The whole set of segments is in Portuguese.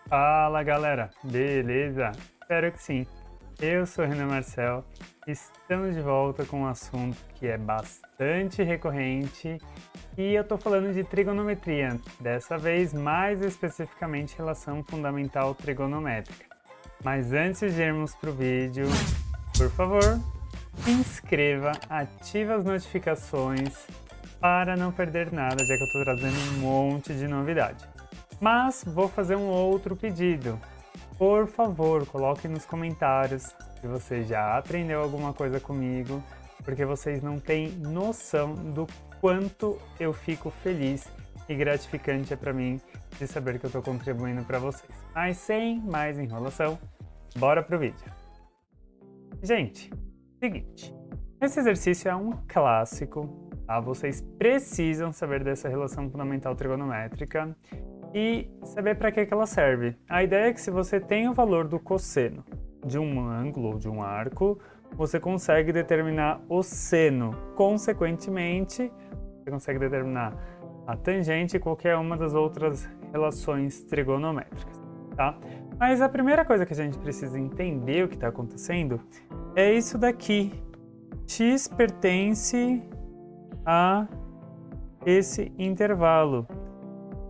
Fala galera, beleza? Espero que sim. Eu sou Renan Marcel, estamos de volta com um assunto que é bastante recorrente e eu tô falando de trigonometria, dessa vez mais especificamente relação fundamental trigonométrica. Mas antes de irmos pro vídeo, por favor, se inscreva, ative as notificações para não perder nada, já que eu tô trazendo um monte de novidade. Mas vou fazer um outro pedido. Por favor, coloque nos comentários se você já aprendeu alguma coisa comigo, porque vocês não têm noção do quanto eu fico feliz e gratificante é para mim de saber que eu estou contribuindo para vocês. Mas sem mais enrolação, bora pro vídeo. Gente, seguinte, esse exercício é um clássico, tá? Vocês precisam saber dessa relação fundamental trigonométrica e saber para que ela serve. A ideia é que se você tem o valor do cosseno de um ângulo ou de um arco, você consegue determinar o seno. Consequentemente, você consegue determinar a tangente e qualquer uma das outras relações trigonométricas, tá? Mas a primeira coisa que a gente precisa entender o que está acontecendo é isso daqui. X pertence a esse intervalo.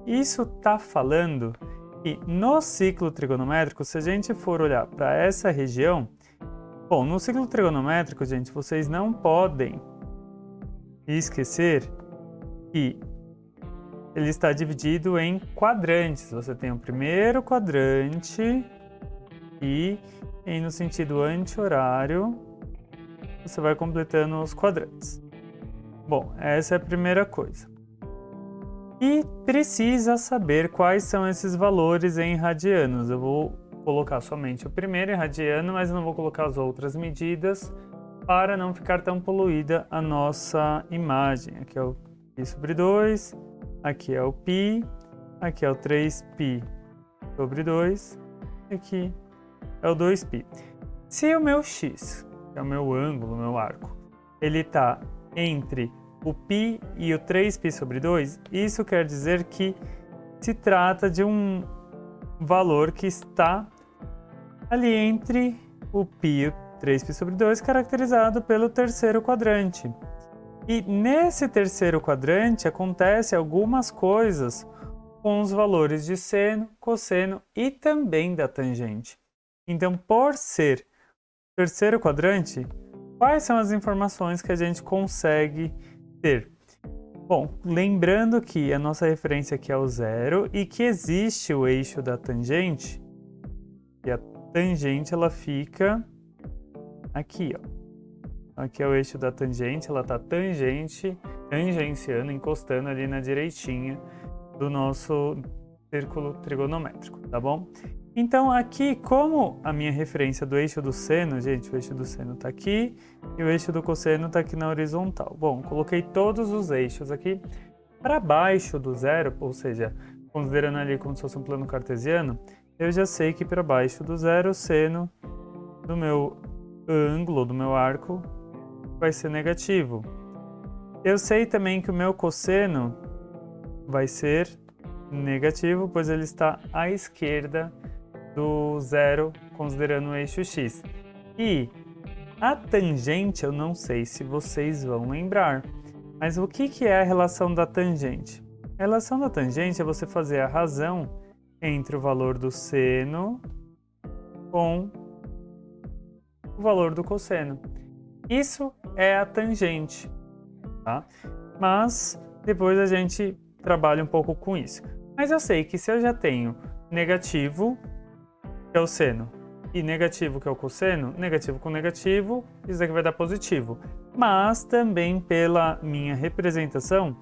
Isso está falando que no ciclo trigonométrico, se a gente for olhar para essa região, bom, no ciclo trigonométrico, gente, vocês não podem esquecer que ele está dividido em quadrantes. Você tem o primeiro quadrante e no sentido anti-horário, você vai completando os quadrantes. Bom, essa é a primeira coisa. E precisa saber quais são esses valores em radianos. Eu vou colocar somente o primeiro em radiano, mas não vou colocar as outras medidas para não ficar tão poluída a nossa imagem. Aqui é o π sobre 2, aqui é o π, aqui é o 3π sobre 2, aqui é o 2π. Se o meu x, que é o meu ângulo, o meu arco, ele está entre o π e o 3π sobre 2, isso quer dizer que se trata de um valor que está ali entre o π e o 3π sobre 2, caracterizado pelo terceiro quadrante. E nesse terceiro quadrante acontece algumas coisas com os valores de seno, cosseno e também da tangente. Então, por ser terceiro quadrante, quais são as informações que a gente consegue ter? Bom, lembrando que a nossa referência aqui é o zero e que existe o eixo da tangente, e a tangente ela fica aqui, ó. Aqui é o eixo da tangente, ela está tangenciando, encostando ali na direitinha do nosso círculo trigonométrico, tá bom? Então aqui, como a minha referência do eixo do seno, gente, o eixo do seno está aqui e o eixo do cosseno está aqui na horizontal. Bom, coloquei todos os eixos aqui para baixo do zero, ou seja, considerando ali como se fosse um plano cartesiano, eu já sei que para baixo do zero o seno do meu ângulo, do meu arco, vai ser negativo. Eu sei também que o meu cosseno vai ser negativo, pois ele está à esquerda do zero, considerando o eixo x. E a tangente, eu não sei se vocês vão lembrar, mas o que é a relação da tangente? A relação da tangente é você fazer a razão entre o valor do seno com o valor do cosseno. Isso é a tangente, tá? Mas depois a gente trabalha um pouco com isso. Mas eu sei que se eu já tenho negativo, que é o seno, e negativo, que é o cosseno, negativo com negativo, isso aqui vai dar positivo. Mas também pela minha representação,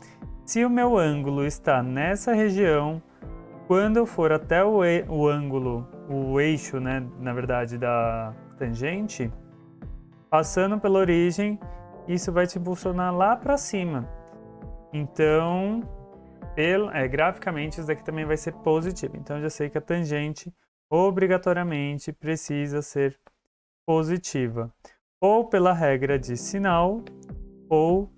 se o meu ângulo está nessa região, quando eu for até o ângulo, o eixo, né, na verdade, da tangente, passando pela origem, isso vai te impulsionar lá para cima. Então, graficamente, isso daqui também vai ser positivo. Então, eu já sei que a tangente obrigatoriamente precisa ser positiva. Ou pela regra de sinal, ou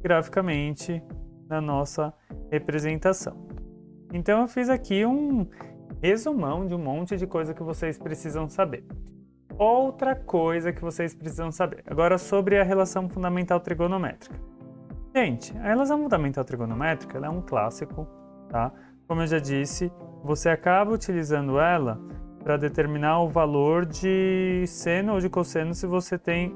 graficamente na nossa representação. Então, eu fiz aqui um resumão de um monte de coisa que vocês precisam saber. Outra coisa que vocês precisam saber, agora sobre a relação fundamental trigonométrica. Gente, a relação fundamental trigonométrica ela é um clássico, tá? Como eu já disse, você acaba utilizando ela para determinar o valor de seno ou de cosseno se você tem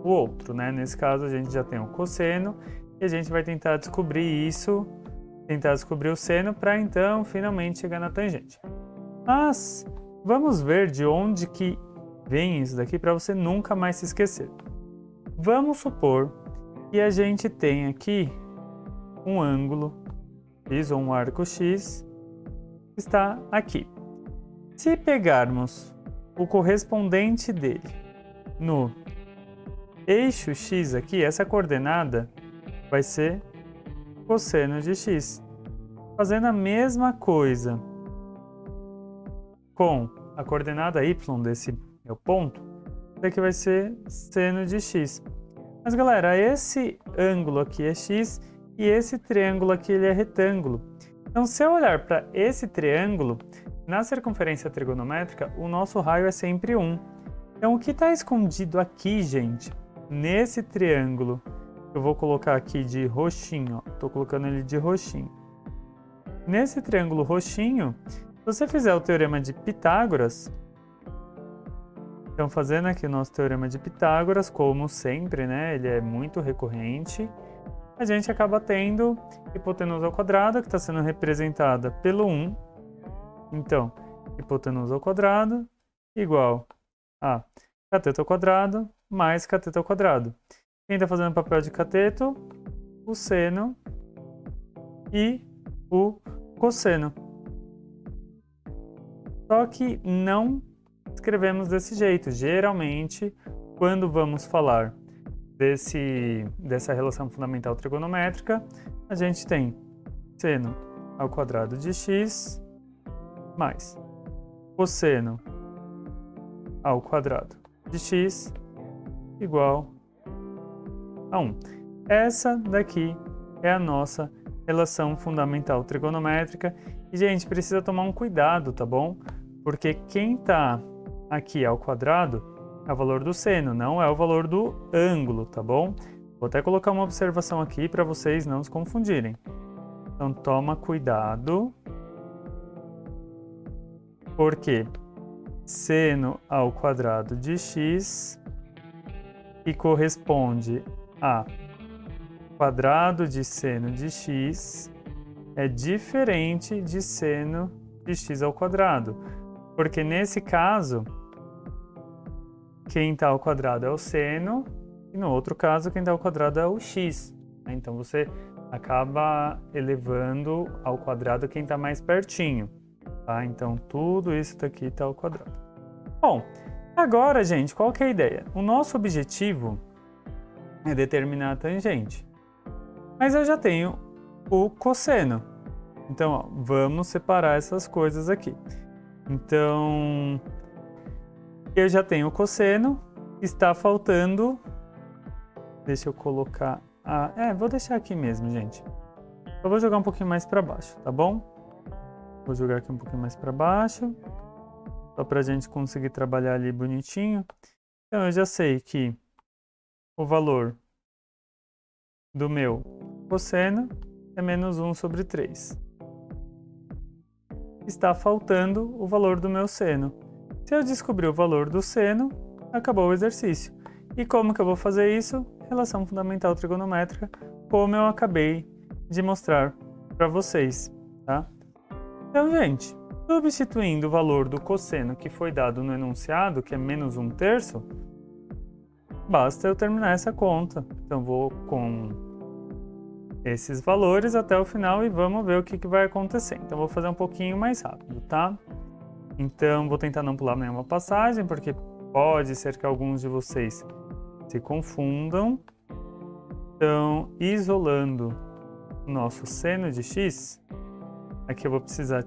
o outro, né? Nesse caso, a gente já tem o cosseno e a gente vai tentar descobrir isso, tentar descobrir o seno para então finalmente chegar na tangente. Mas vamos ver de onde que vem isso daqui para você nunca mais se esquecer. Vamos supor que a gente tem aqui um ângulo X ou um arco X que está aqui. Se pegarmos o correspondente dele no eixo X aqui, essa coordenada vai ser cosseno de X. Fazendo a mesma coisa com a coordenada Y desse meu ponto, isso aqui vai ser seno de X. Mas galera, esse ângulo aqui é X e esse triângulo aqui ele é retângulo. Então se eu olhar para esse triângulo, na circunferência trigonométrica, o nosso raio é sempre 1. Então o que está escondido aqui, gente, nesse triângulo, eu vou colocar aqui de roxinho, estou colocando ele de roxinho. Nesse triângulo roxinho, se você fizer o teorema de Pitágoras, então fazendo aqui o nosso teorema de Pitágoras, como sempre, né, ele é muito recorrente, a gente acaba tendo hipotenusa ao quadrado, que está sendo representada pelo 1. Então, hipotenusa ao quadrado igual a cateto ao quadrado mais cateto ao quadrado. Quem está fazendo papel de cateto? O seno e o cosseno. Só que não escrevemos desse jeito. Geralmente, quando vamos falar dessa relação fundamental trigonométrica, a gente tem seno ao quadrado de x mais cosseno ao quadrado de x igual a 1. Essa daqui é a nossa relação fundamental trigonométrica. E, gente, precisa tomar um cuidado, tá bom? Porque quem está aqui ao quadrado é o valor do seno, não é o valor do ângulo, tá bom? Vou até colocar uma observação aqui para vocês não se confundirem. Então, toma cuidado, porque seno ao quadrado de x, que corresponde a quadrado de seno de x, é diferente de seno de x ao quadrado. Porque nesse caso, quem está ao quadrado é o seno, e no outro caso, quem está ao quadrado é o x. Então, você acaba elevando ao quadrado quem está mais pertinho. Tá? Então, tudo isso daqui está ao quadrado. Bom, agora, gente, qual que é a ideia? O nosso objetivo é determinar a tangente. Mas eu já tenho o cosseno. Então, ó, vamos separar essas coisas aqui. Então, eu já tenho o cosseno, está faltando... Deixa eu colocar... vou deixar aqui mesmo, gente. Eu vou jogar um pouquinho mais para baixo, tá bom? Vou jogar aqui um pouquinho mais para baixo, só para a gente conseguir trabalhar ali bonitinho. Então, eu já sei que o valor do meu cosseno é menos 1 sobre 3. Está faltando o valor do meu seno. Se eu descobrir o valor do seno, acabou o exercício. E como que eu vou fazer isso? Relação fundamental trigonométrica, como eu acabei de mostrar para vocês, tá? Então, gente, substituindo o valor do cosseno que foi dado no enunciado, que é menos 1/3, basta eu terminar essa conta. Então, vou com esses valores até o final e vamos ver o que vai acontecer. Então, vou fazer um pouquinho mais rápido, tá? Então, vou tentar não pular nenhuma passagem, porque pode ser que alguns de vocês se confundam. Então, isolando o nosso seno de x, aqui eu vou precisar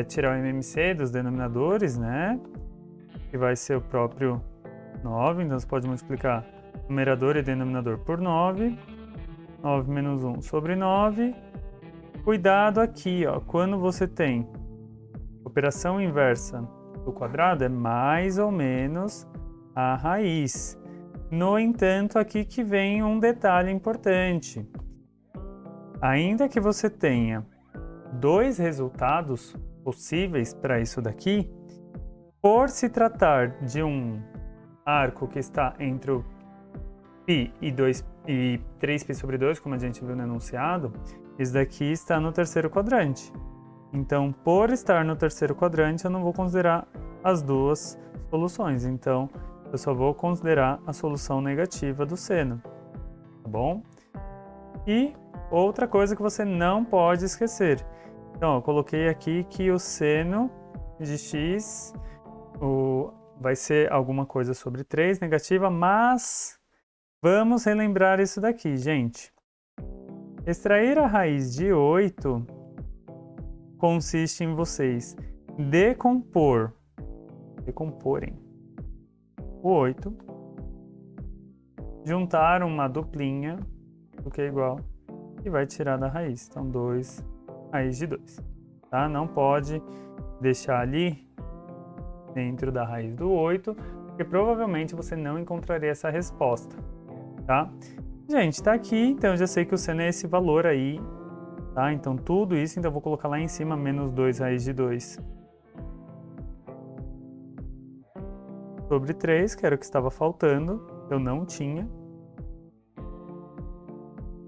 tirar o MMC dos denominadores, né? Que vai ser o próprio 9, então você pode multiplicar numerador e denominador por 9. 9 menos 1 sobre 9. Cuidado aqui, ó, quando você tem operação inversa do quadrado é mais ou menos a raiz. No entanto, aqui que vem um detalhe importante. Ainda que você tenha dois resultados possíveis para isso daqui, por se tratar de um arco que está entre o π e 3π sobre 2, como a gente viu no enunciado, isso daqui está no terceiro quadrante. Então, por estar no terceiro quadrante, eu não vou considerar as duas soluções. Então, eu só vou considerar a solução negativa do seno, tá bom? E outra coisa que você não pode esquecer. Então, eu coloquei aqui que o seno de x vai ser alguma coisa sobre 3, negativa, mas vamos relembrar isso daqui, gente. Extrair a raiz de 8 consiste em vocês decomporem o 8, juntar uma duplinha, o que é igual, e vai tirar da raiz. Então, 2 raiz de 2. Tá? Não pode deixar ali dentro da raiz do 8, porque provavelmente você não encontraria essa resposta. Tá? Gente, tá aqui, então eu já sei que o seno é esse valor aí. Tá? Então, tudo isso, então eu vou colocar lá em cima, menos 2 raiz de 2. Sobre 3, que era o que estava faltando, eu não tinha.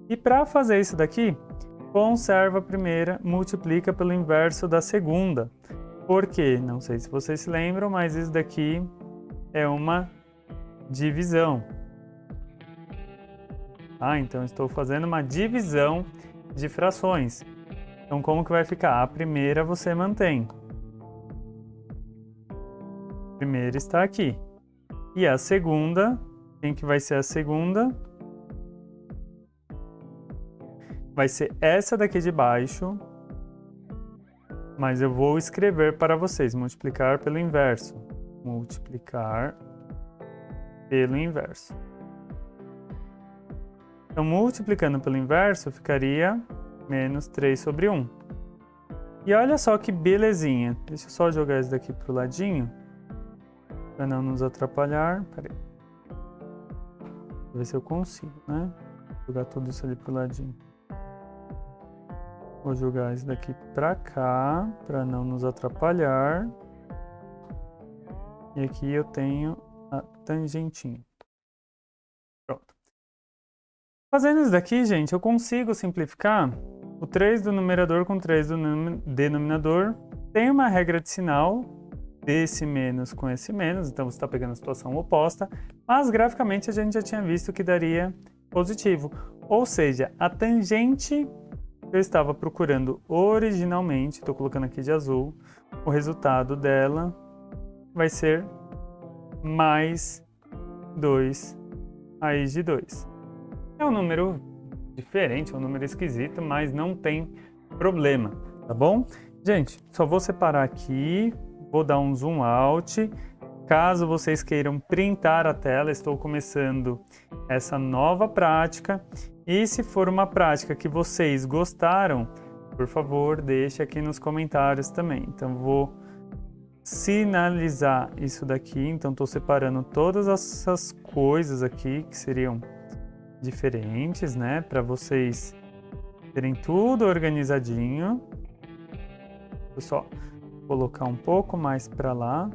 E para fazer isso daqui, conserva a primeira, multiplica pelo inverso da segunda. Por quê? Não sei se vocês se lembram, mas isso daqui é uma divisão. Então, estou fazendo uma divisão de frações. Então, como que vai ficar? A primeira você mantém. A primeira está aqui. E a segunda, quem que vai ser a segunda? Vai ser essa daqui de baixo, mas eu vou escrever para vocês, multiplicar pelo inverso. Multiplicar pelo inverso. Então, multiplicando pelo inverso, ficaria menos 3 sobre 1. E olha só que belezinha. Deixa eu só jogar isso daqui para o ladinho, para não nos atrapalhar. Peraí. Vou ver se eu consigo, né? Jogar tudo isso ali para o ladinho. Vou jogar isso daqui para cá, para não nos atrapalhar. E aqui eu tenho a tangentinha. Pronto. Fazendo isso daqui, gente, eu consigo simplificar o 3 do numerador com 3 do denominador. Tem uma regra de sinal desse menos com esse menos, então você está pegando a situação oposta, mas graficamente a gente já tinha visto que daria positivo. Ou seja, a tangente que eu estava procurando originalmente, estou colocando aqui de azul, o resultado dela vai ser mais 2 raiz de 2. É um número diferente, é um número esquisito, mas não tem problema, tá bom? Gente, só vou separar aqui, vou dar um zoom out. Caso vocês queiram printar a tela, estou começando essa nova prática. E se for uma prática que vocês gostaram, por favor, deixe aqui nos comentários também. Então, vou sinalizar isso daqui. Então, estou separando todas essas coisas aqui que seriam diferentes, né? Para vocês terem tudo organizadinho. Vou só colocar um pouco mais para lá.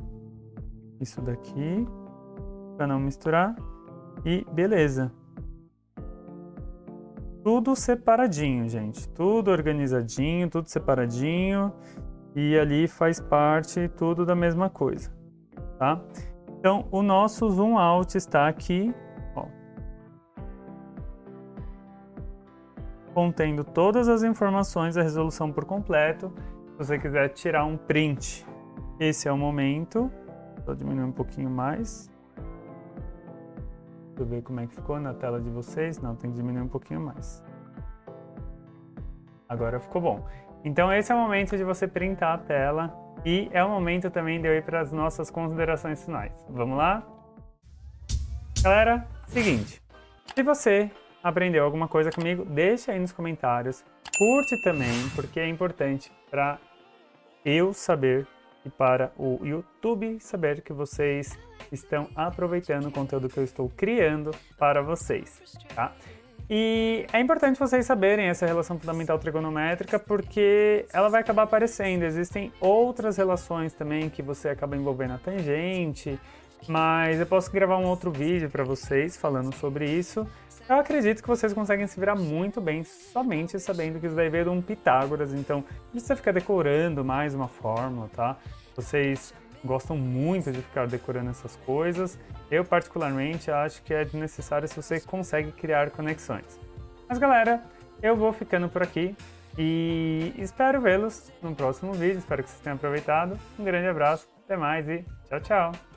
Isso daqui, para não misturar. E beleza. Tudo separadinho, gente. Tudo organizadinho, tudo separadinho. E ali faz parte tudo da mesma coisa, tá? Então, o nosso zoom out está aqui, ó, contendo todas as informações da resolução por completo. Se você quiser tirar um print, esse é o momento. Vou diminuir um pouquinho mais. Deixa eu ver como é que ficou na tela de vocês. Não, tem que diminuir um pouquinho mais. Agora ficou bom. Então esse é o momento de você printar a tela e é o momento também de eu ir para as nossas considerações finais. Vamos lá? Galera, seguinte. Se você aprendeu alguma coisa comigo, deixa aí nos comentários. Curte também, porque é importante para eu saber e para o YouTube saber que vocês estão aproveitando o conteúdo que eu estou criando para vocês, tá? E é importante vocês saberem essa relação fundamental trigonométrica porque ela vai acabar aparecendo. Existem outras relações também que você acaba envolvendo a tangente, mas eu posso gravar um outro vídeo para vocês falando sobre isso. Eu acredito que vocês conseguem se virar muito bem somente sabendo que isso daí veio de um Pitágoras, então não precisa ficar decorando mais uma fórmula, tá? Vocês gostam muito de ficar decorando essas coisas. Eu, particularmente, acho que é necessário se você consegue criar conexões. Mas, galera, eu vou ficando por aqui e espero vê-los no próximo vídeo. Espero que vocês tenham aproveitado. Um grande abraço, até mais e tchau, tchau!